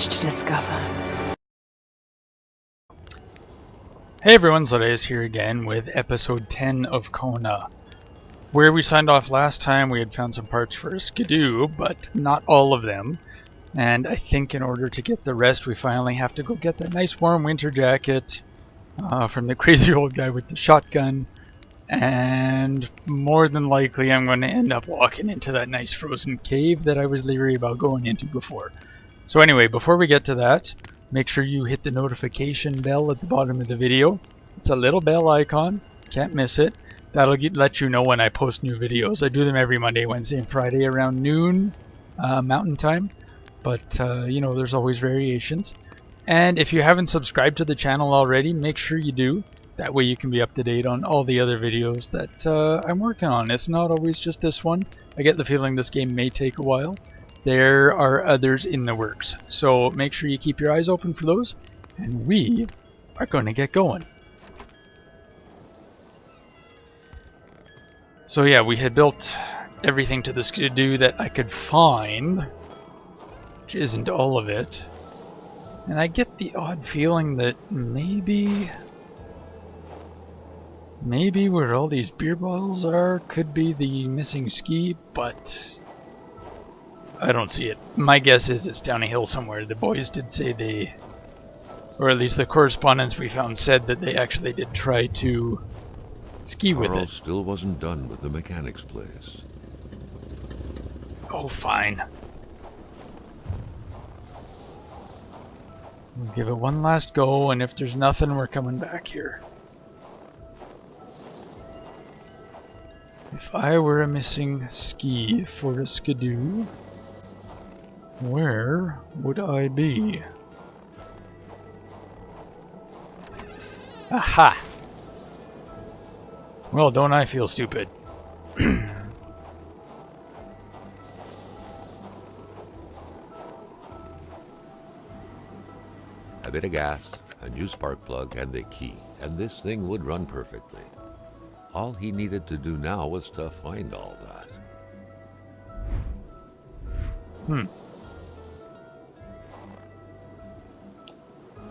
much to discover. Hey everyone, Zodaeus here again with episode 10 of Kona. Where we signed off last time, we had found some parts for a skidoo, but not all of them. And I think in order to get the rest, we finally have to go get that nice warm winter jacket from the crazy old guy with the shotgun. And more than likely, I'm going to end up walking into that nice frozen cave that I was leery about going into before. So anyway, before we get to that, make sure you hit the notification bell at the bottom of the video. It's a little bell icon, can't miss it. That'll let you know when I post new videos. I do them every Monday, Wednesday, and Friday around noon Mountain Time. But, you know, there's always variations. And if you haven't subscribed to the channel already, make sure you do. That way you can be up to date on all the other videos that I'm working on. It's not always just this one. I get the feeling this game may take a while. There are others in the works. So make sure you keep your eyes open for those. And we are going to get going. So yeah, we had built everything to the skidoo that I could find, which isn't all of it. And I get the odd feeling that maybe where all these beer bottles are could be the missing ski, but I don't see it. My guess is it's down a hill somewhere. The boys did say they, or at least the correspondence we found said that they actually did try to ski with Carl it. still wasn't done with the mechanic's place. Oh, fine. We'll give it one last go, and if there's nothing, we're coming back here. If I were a missing ski for a skidoo, where would I be? Aha! Well, don't I feel stupid? A bit of gas, a new spark plug, and the key, and this thing would run perfectly. All he needed to do now was to find all that.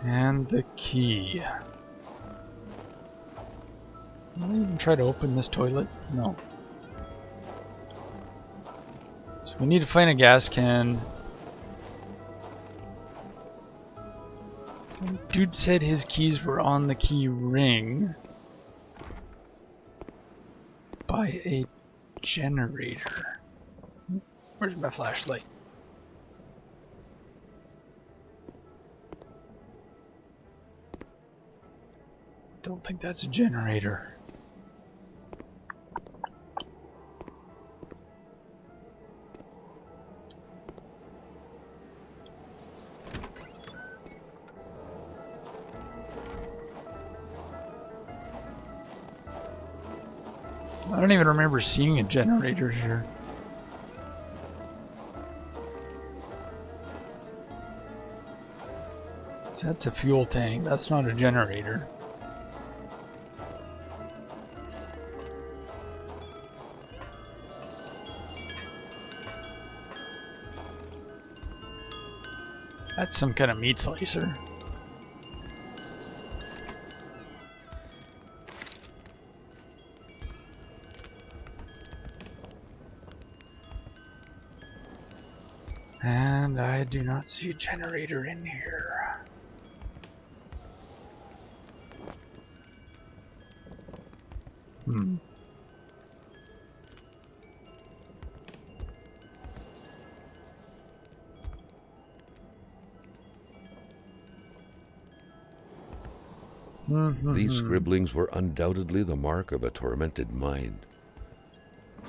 And the key. Will I even try to open this toilet? No. So we need to find a gas can. Dude said his keys were on the key ring by a generator. Where's my flashlight? Don't think that's a generator. I don't even remember seeing a generator here. So that's a fuel tank, that's not a generator. That's some kind of meat slicer. And I do not see a generator in here. These scribblings were undoubtedly the mark of a tormented mind.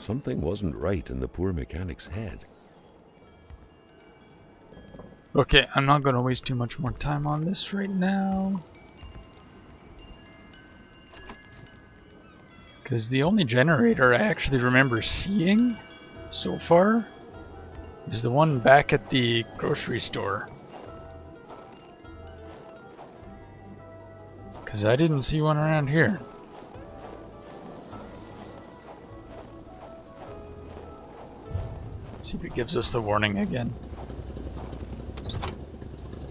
Something wasn't right in the poor mechanic's head. Okay, I'm not going to waste too much more time on this right now. Because the only generator I actually remember seeing so far is the one back at the grocery store. Because I didn't see one around here. See if it gives us the warning again.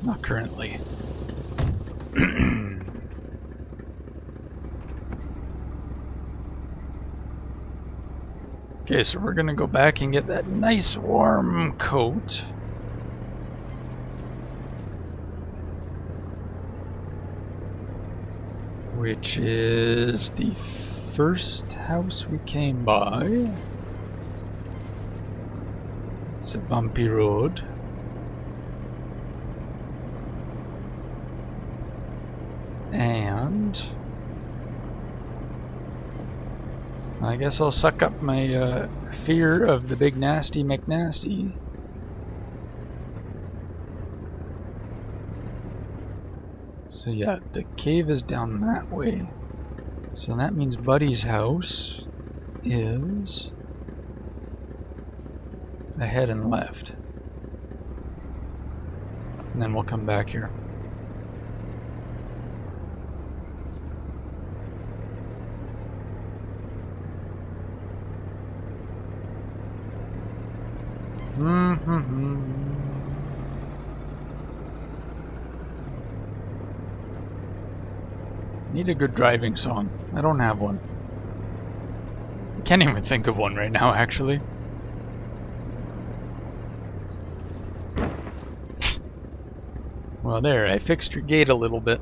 Not currently. Okay, so we're gonna go back and get that nice warm coat. Which is the first house we came by. It's a bumpy road. And I guess I'll suck up my fear of the big nasty McNasty. So yeah, the cave is down that way. So that means Buddy's house is ahead and left. And then we'll come back here. Need a good driving song. I don't have one. I can't even think of one right now, actually. Well, there, I fixed your gate a little bit.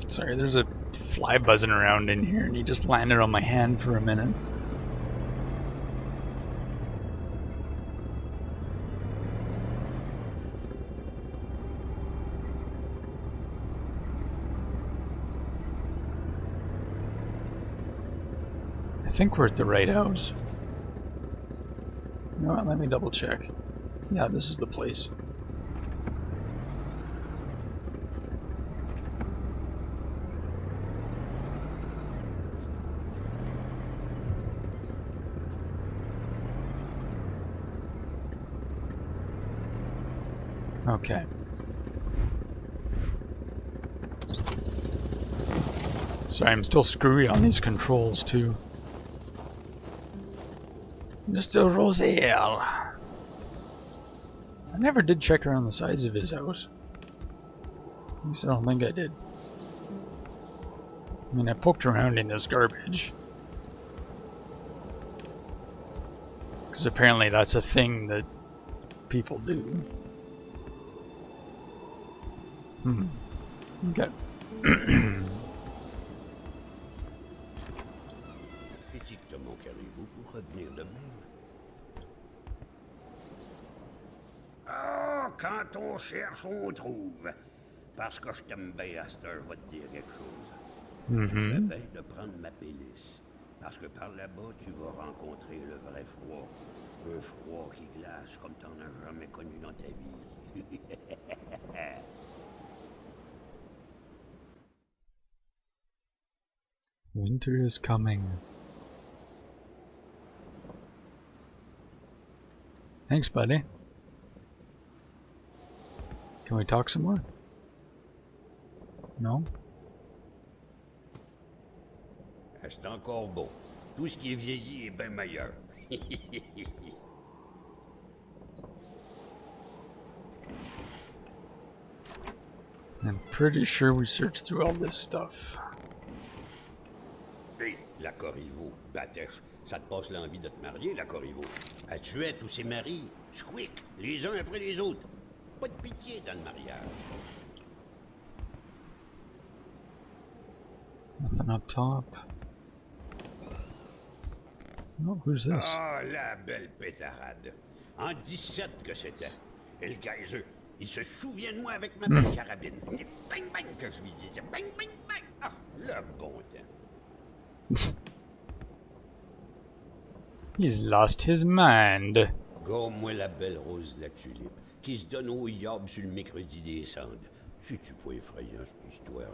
Sorry, there's a fly buzzing around in here and he just landed on my hand for a minute. I think we're at the right house. You know what, let me double check. Yeah, this is the place. Okay. Sorry, I'm still screwy on these controls too. Mr. Rosale. I never did check around the sides of his house. At least I don't think I did. I mean, I poked around in this garbage. Because apparently that's a thing that people do. Okay. Ah, quand on cherche, on trouve. Parce que je t'aime bien, à cette heure, je vais te dire quelque chose. Tu fais bien de prendre ma pélice. Parce que par là-bas, tu vas rencontrer le vrai froid. Un froid qui glace comme t'en as jamais connu dans ta vie. Winter is coming. Thanks, buddy. Can we talk some more? No? C'est encore beau. Tout ce qui est vieilli est bien meilleur. I'm pretty sure we searched through all this stuff. Hey, la Corriveau, Batèche, ça te passe l'envie de te marier, la Corriveau. Elle tuait tous ses maris, squick, les uns après les autres. Pas de pitié dans le mariage. Nothing up top. Oh, who's this? Ah, la belle pétarade. En 17 que c'était. Et le Kaiser, il se souvient de moi avec ma belle carabine. Bang bang que je lui disais. Bang bang bang. Ah, le bon temps. He's lost his mind. Gomme-moi la belle rose de la tulipe, qui se donne au yob sur le mercredi des cendres. C'est-tu pas effrayant, cette histoire-là?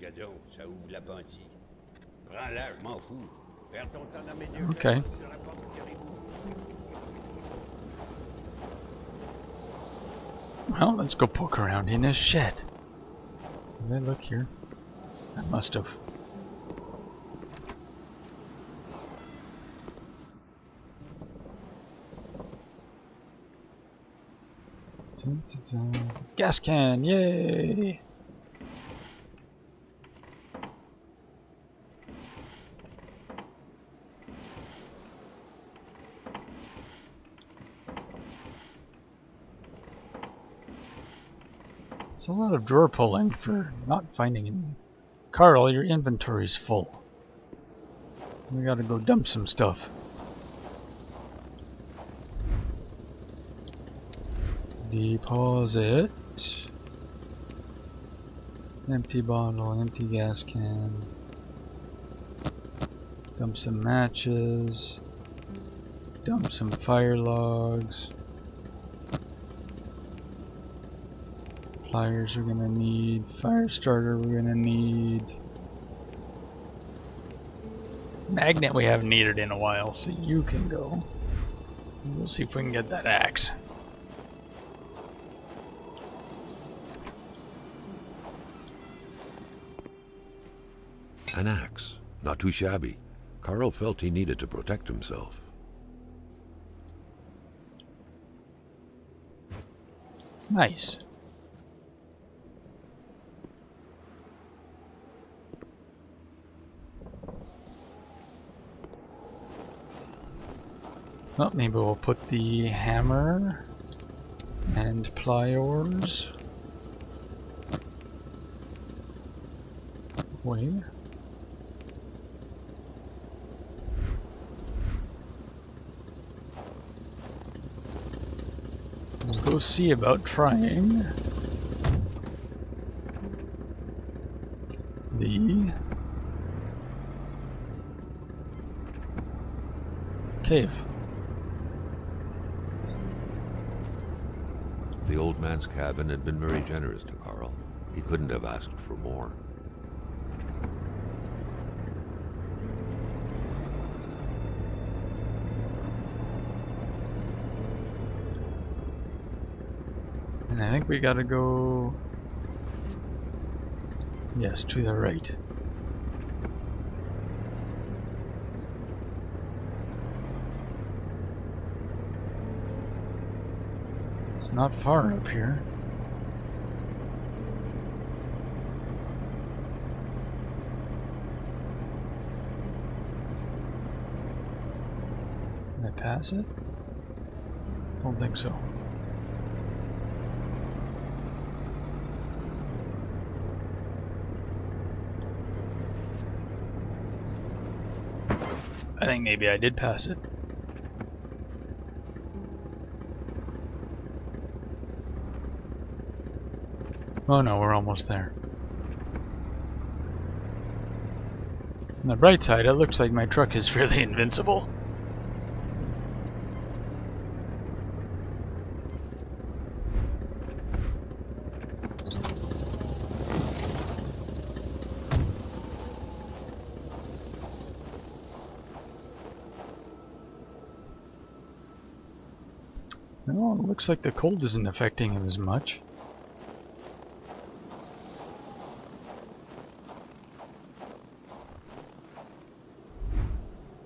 Gadon, ça ouvre la bandille. Prends-la, je m'en fous. Perds ton temps dans mes deux. Okay. Well, let's go poke around in his shed. Did I look here? I must have. Gas can, yay! It's a lot of drawer pulling for not finding any. Carl, your inventory's full. We gotta go dump some stuff. Deposit. Empty bottle, empty gas can. Dump some matches. Dump some fire logs. Pliers we're gonna need. Fire starter we're gonna need. Magnet we haven't needed in a while, so you can go. We'll see if we can get that axe. An axe. Not too shabby. Carl felt he needed to protect himself. Nice. Well, maybe we'll put the hammer and pliers away. We'll go see about trying the cave. The old man's cabin had been very generous to Carl. He couldn't have asked for more. And I think we gotta go... Yes, to the right. It's not far up here. Can I pass it? Don't think so. I think maybe I did pass it. Oh no, we're almost there. On the bright side, it looks like my truck is fairly invincible. No, it looks like the cold isn't affecting him as much.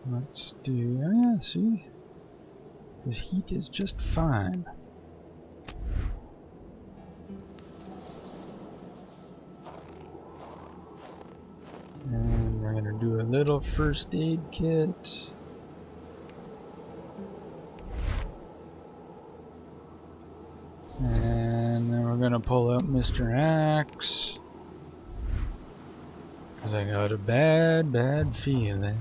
Let's do... oh yeah, see? His heat is just fine. And we're gonna do a little first aid kit. And then we're gonna pull out Mr. Axe. 'Cause I got a bad feeling.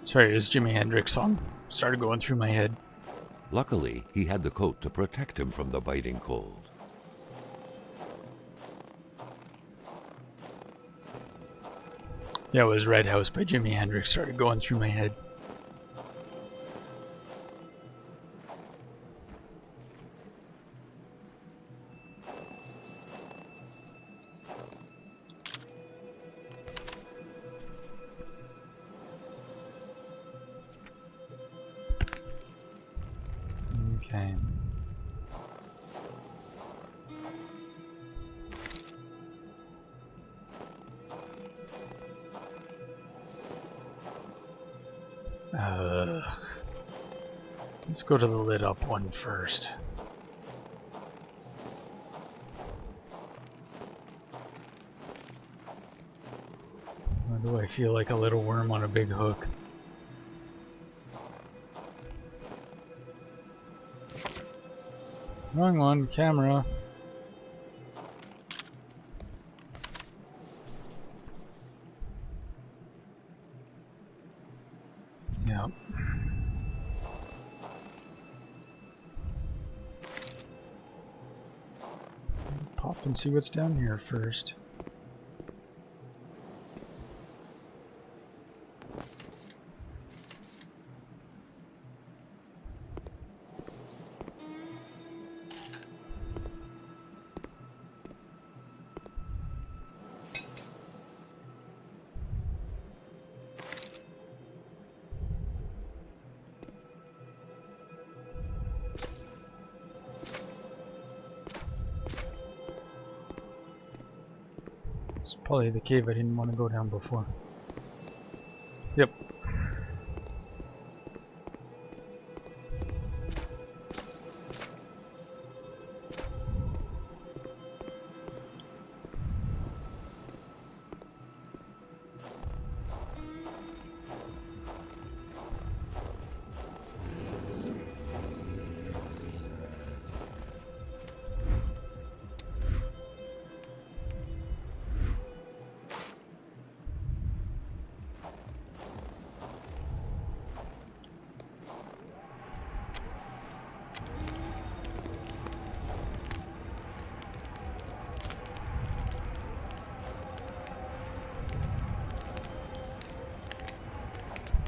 Sorry, this Jimi Hendrix song started going through my head. Luckily, he had the coat to protect him from the biting cold. Yeah, it was Red House by Jimi Hendrix started going through my head. Okay. Let's go to the lit up one first. Why do I feel like a little worm on a big hook? Wrong one, camera. Yep. Pop and see what's down here first. It's probably the cave I didn't want to go down before. Yep.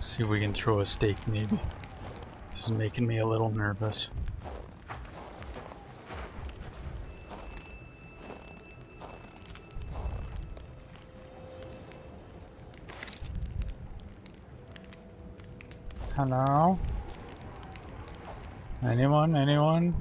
See if we can throw a stake maybe. This is making me a little nervous. Hello? Anyone? Anyone?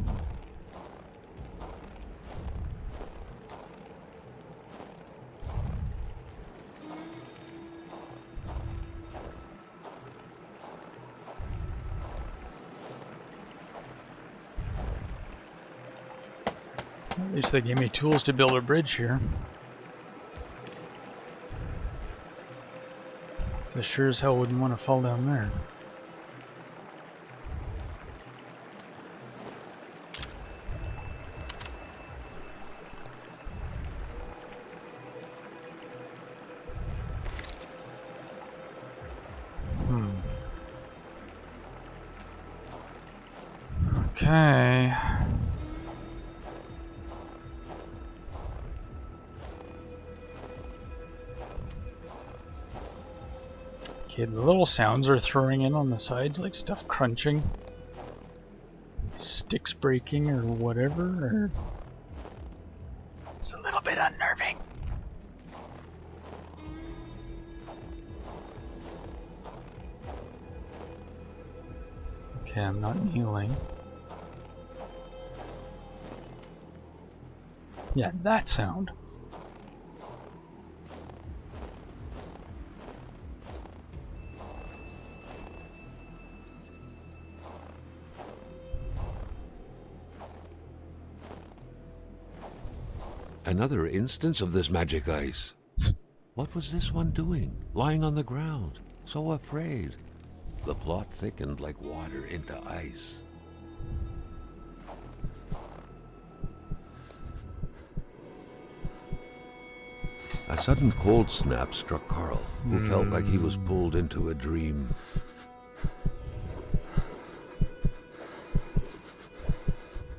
At least they gave me tools to build a bridge here. So I sure as hell wouldn't want to fall down there. Okay. Okay, the little sounds are throwing in on the sides, like stuff crunching, sticks breaking, or whatever. Or it's a little bit unnerving. Okay, I'm not kneeling. Yeah, that sound. Another instance of this magic ice. What was this one doing, lying on the ground, so afraid? The plot thickened like water into ice. A sudden cold snap struck Carl, who felt like he was pulled into a dream.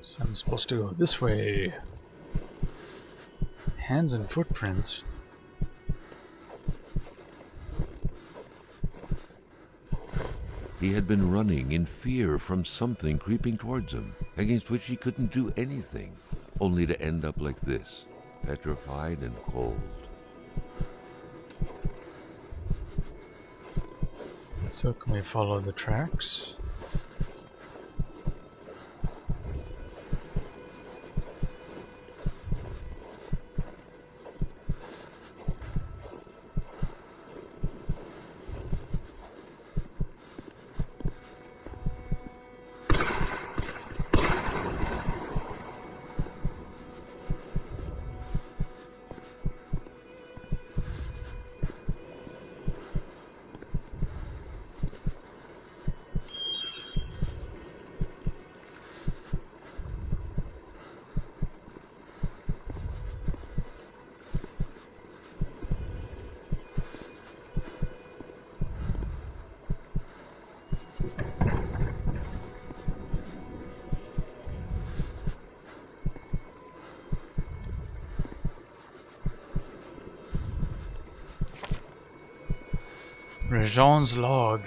So I'm supposed to go this way. Hands and footprints. He had been running in fear from something creeping towards him, against which he couldn't do anything, only to end up like this, petrified and cold. So can we follow the tracks? Regent's log.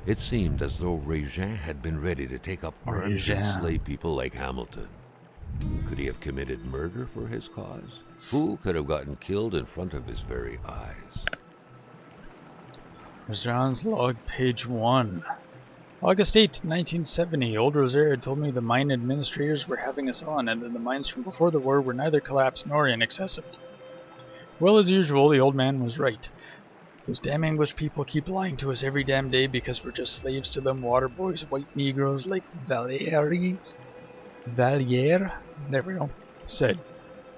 It seemed as though Regent had been ready to take up arms and slay people like Hamilton. Could he have committed murder for his cause? Who could have gotten killed in front of his very eyes? Regent's log, page 1. August 8, 1970. Old Rosaire had told me the mine administrators were having us on, and that the mines from before the war were neither collapsed nor inaccessible. Well, as usual, the old man was right. Those damn English people keep lying to us every damn day because we're just slaves to them water boys, white negroes like Valère, there we go, said.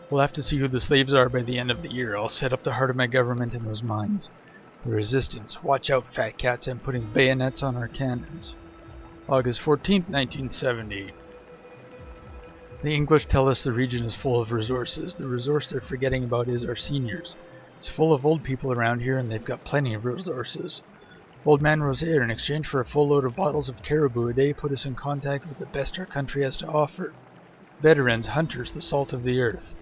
We'll have to see who the slaves are by the end of the year. I'll set up the heart of my government in those mines. The resistance. Watch out, fat cats, I'm putting bayonets on our cannons. August 14th, 1970. The English tell us the region is full of resources. The resource they're forgetting about is our seniors. It's full of old people around here and they've got plenty of resources. Old man Rosaire, in exchange for a full load of bottles of caribou a day, put us in contact with the best our country has to offer. Veterans, hunters, the salt of the earth.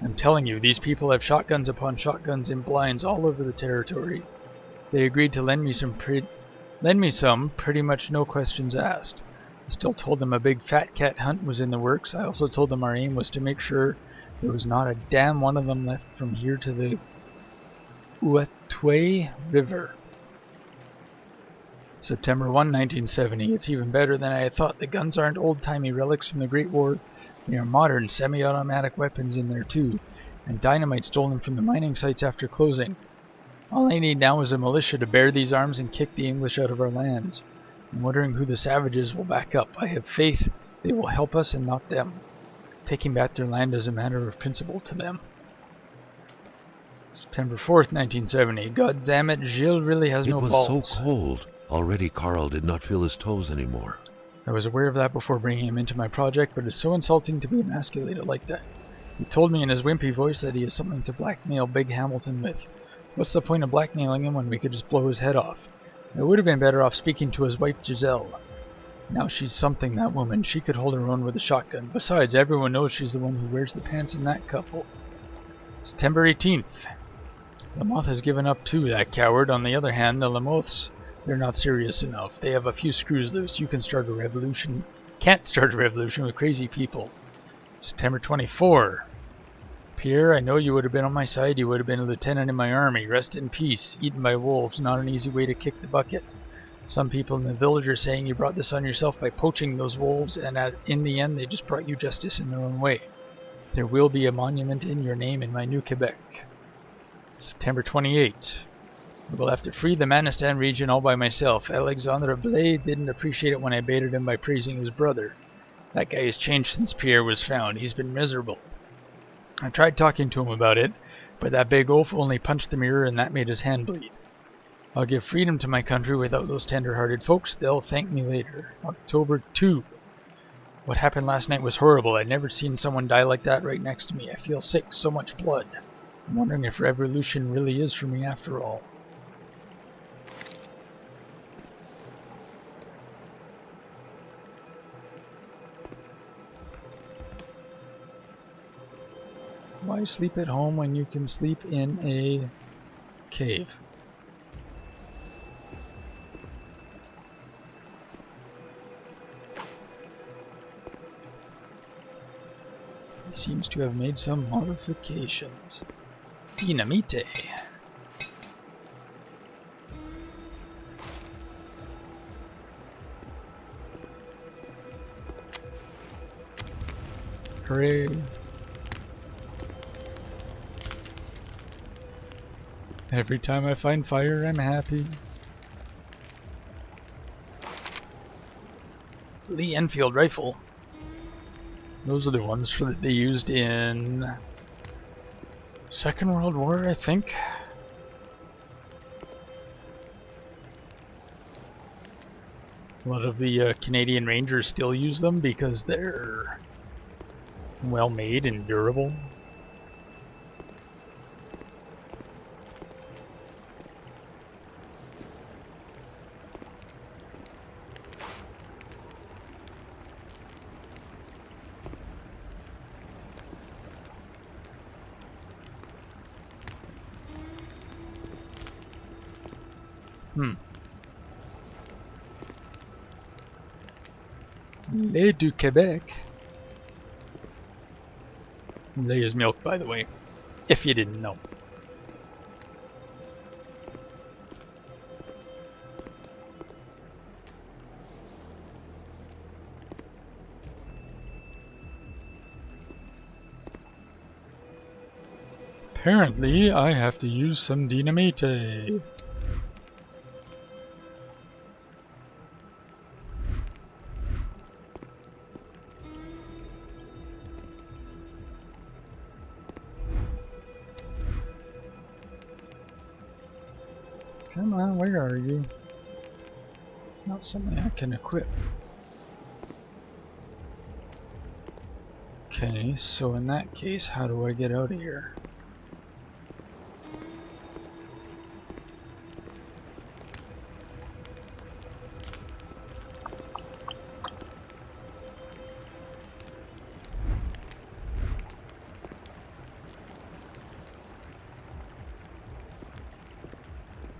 I'm telling you, these people have shotguns upon shotguns in blinds all over the territory. They agreed to lend me some, pretty much no questions asked. I still told them a big fat cat hunt was in the works. I also told them our aim was to make sure there was not a damn one of them left from here to the Ouatoué River. September 1, 1970. It's even better than I had thought. The guns aren't old-timey relics from the Great War. They are modern, semi-automatic weapons in there too, and dynamite stolen from the mining sites after closing. All I need now is a militia to bear these arms and kick the English out of our lands. I'm wondering who the savages will back up. I have faith they will help us and not them. Taking back their land is a matter of principle to them. September 4th, 1970. God damn it, Gilles really has no balls. It was so cold. Already Carl did not feel his toes anymore. I was aware of that before bringing him into my project, but it's so insulting to be emasculated like that. He told me in his wimpy voice that he has something to blackmail Big Hamilton with. What's the point of blackmailing him when we could just blow his head off? I would have been better off speaking to his wife Giselle. Now she's something, that woman. She could hold her own with a shotgun. Besides, everyone knows she's the one who wears the pants in that couple. September 18th. Lamotte has given up too, that coward. On the other hand, the Lamottes, they're not serious enough. They have a few screws loose. You can start a revolution. Can't start a revolution with crazy people. September 24. Pierre, I know you would have been on my side. You would have been a lieutenant in my army. Rest in peace. Eaten by wolves. Not an easy way to kick the bucket. Some people in the village are saying you brought this on yourself by poaching those wolves, and in the end they just brought you justice in their own way. There will be a monument in your name in my new Quebec. September 28. I will have to free the Manistan region all by myself. Alexandre Blais didn't appreciate it when I baited him by praising his brother. That guy has changed since Pierre was found. He's been miserable. I tried talking to him about it, but that big oaf only punched the mirror and that made his hand bleed. I'll give freedom to my country without those tender-hearted folks. They'll thank me later. October 2. What happened last night was horrible. I'd never seen someone die like that right next to me. I feel sick, so much blood. I'm wondering if revolution really is for me after all. Why sleep at home when you can sleep in a cave? He seems to have made some modifications. Dynamite. Hooray. Every time I find fire, I'm happy. Lee Enfield rifle. Those are the ones that they used in Second World War, I think. A lot of the Canadian Rangers still use them because they're well made and durable. Lait du Québec. Lait is milk, by the way, if you didn't know. Apparently, I have to use some dynamite. Come on, where are you? Not something I can equip. Okay, so in that case, how do I get out of here?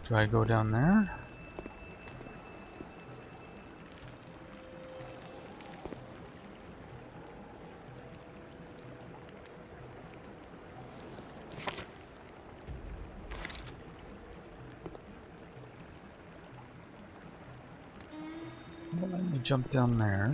Do I go down there? Well, let me jump down there.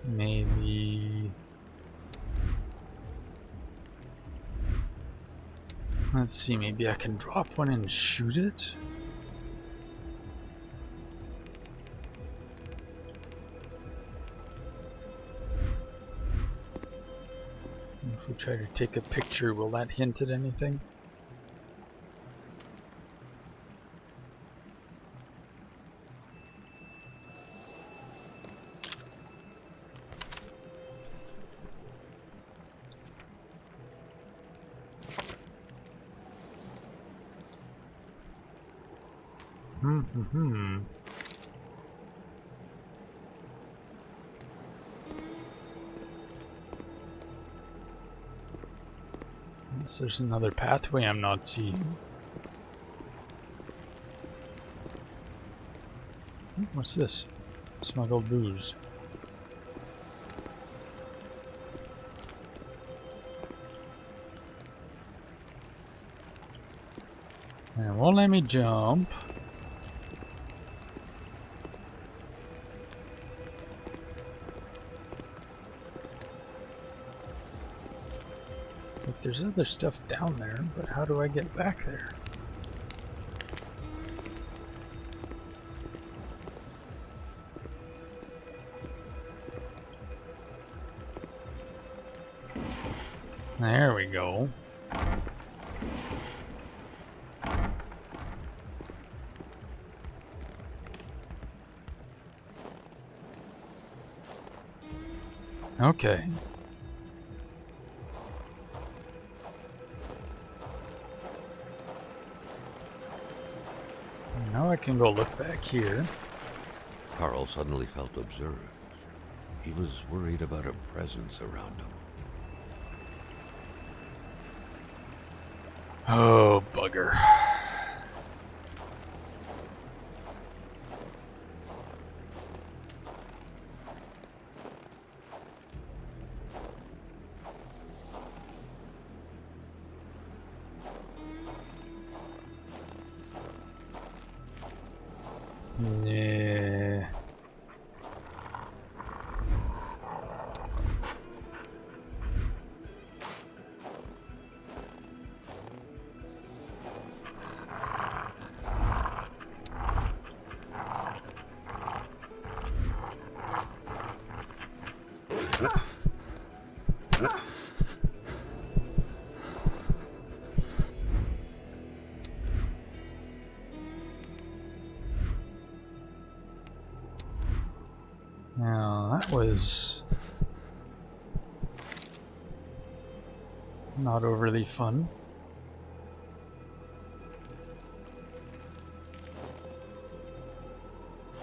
Maybe... Let's see, maybe I can drop one and shoot it? If we try to take a picture, will that hint at anything? Unless there's another pathway I'm not seeing. What's this? Smuggled booze. And it won't let me jump. But there's other stuff down there, but how do I get back there? There we go. Okay. Now I can go look back here. Carl suddenly felt observed. He was worried about a presence around him. Oh, bugger. Yeah. that was not overly fun.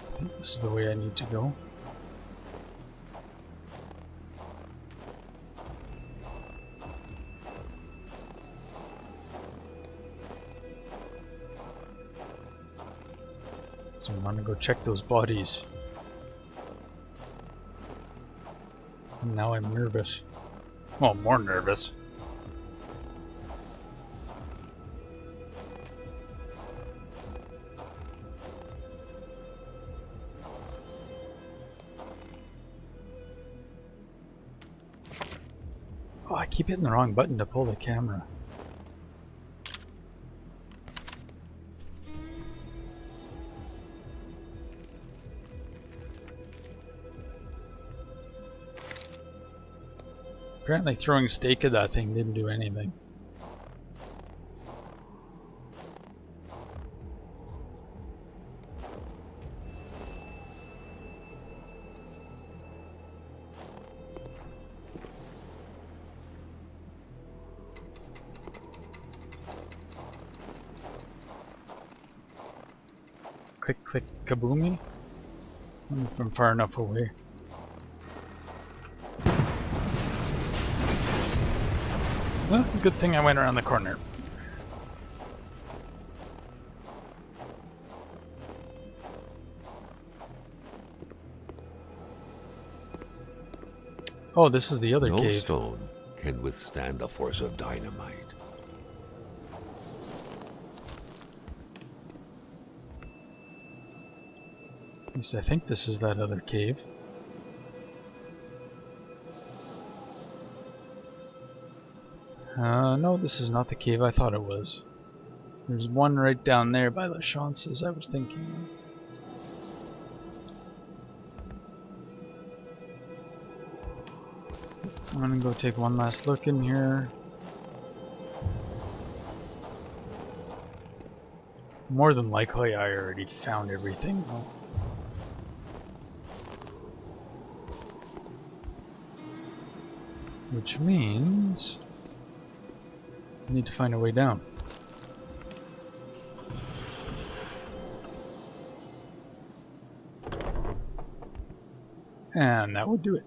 I think this is the way I need to go. So I'm gonna go check those bodies. And now I'm nervous. Well, more nervous. Oh, I keep hitting the wrong button to pull the camera. Apparently throwing steak at that thing didn't do anything. Click, click, kaboomy. From far enough away. Well, good thing I went around the corner. Oh, this is the other cave. No stone can withstand the force of dynamite. At least I think this is that other cave. No, this is not the cave I thought it was. There's one right down there by the chances I was thinking of. I'm gonna go take one last look in here. More than likely I already found everything though. Which means I need to find a way down. And that would do it.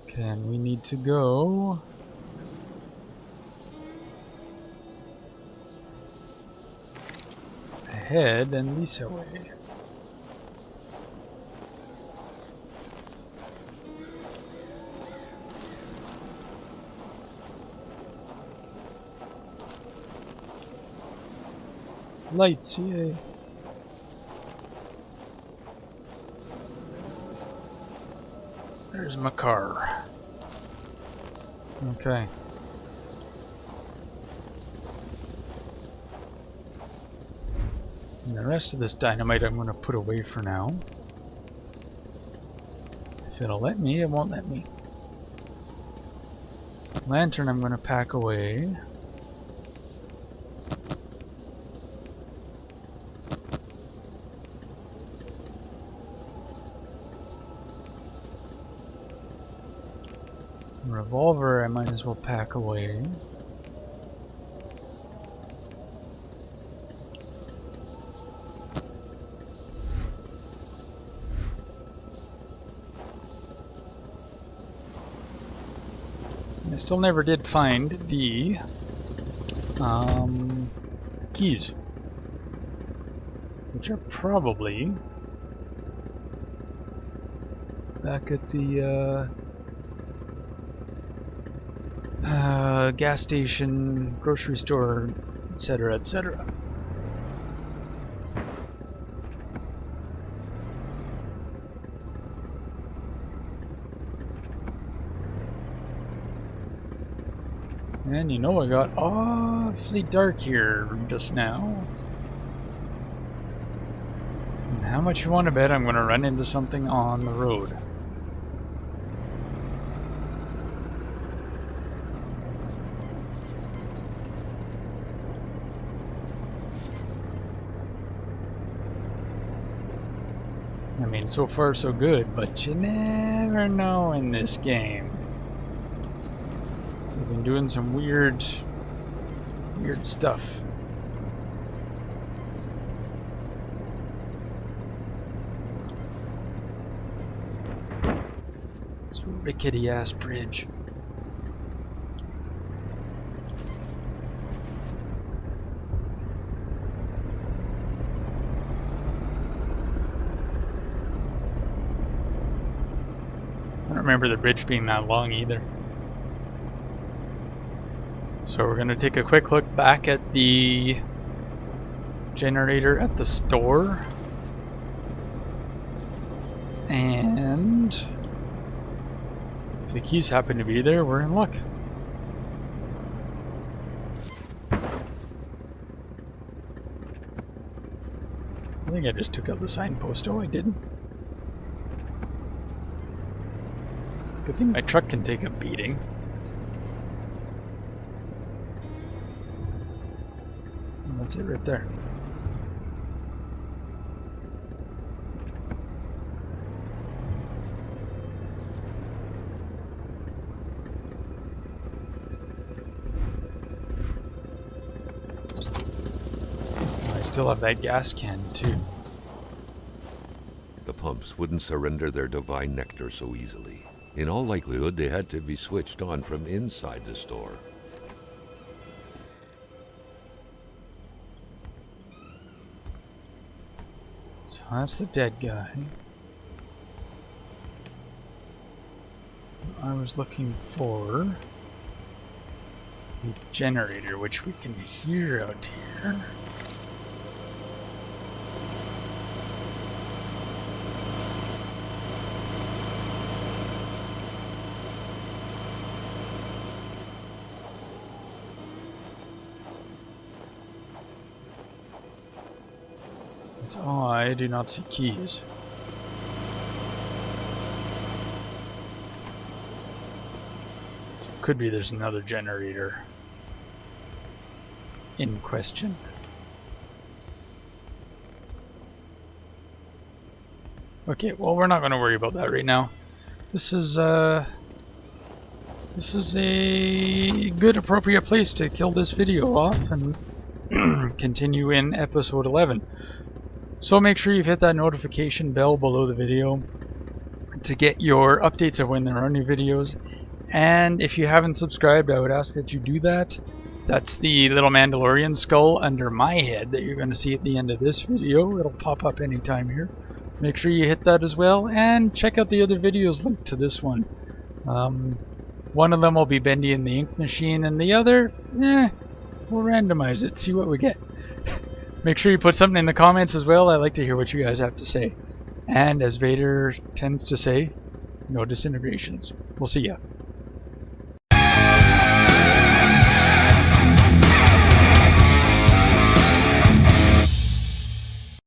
Okay, and we need to go ahead and this way. Lights, yay. There's my car. Okay. And the rest of this dynamite I'm going to put away for now. If it'll let me, it won't let me. Lantern I'm going to pack away. Revolver I might as well pack away. I still never did find the keys, which are probably back at the gas station, grocery store, etc., etc. And you know, I got awfully dark here just now. And how much you want to bet I'm going to run into something on the road? I mean, so far so good, but you never know in this game. We've been doing some weird stuff. This rickety ass bridge. I don't remember the bridge being that long either. So we're going to take a quick look back at the generator at the store. And if the keys happen to be there, we're in luck. I think I just took out the signpost. Oh, I didn't. Good thing my truck can take a beating. And that's it right there. I still have that gas can too. The pumps wouldn't surrender their divine nectar so easily. In all likelihood, they had to be switched on from inside the store. So that's the dead guy. I was looking for the generator, which we can hear out here. Oh, I do not see keys. So it could be there's another generator in question. Okay, well, we're not going to worry about that right now. This is a good appropriate place to kill this video off and continue in episode 11. So make sure you've hit that notification bell below the video to get your updates of when there are new videos. And if you haven't subscribed, I would ask that you do that. That's the little Mandalorian skull under my head that you're going to see at the end of this video. It'll pop up anytime here. Make sure you hit that as well, and check out the other videos linked to this one. One of them will be Bendy and the Ink Machine, and the other, we'll randomize it, see what we get. Make sure you put something in the comments as well. I like to hear what you guys have to say. And as Vader tends to say, no disintegrations. We'll see ya.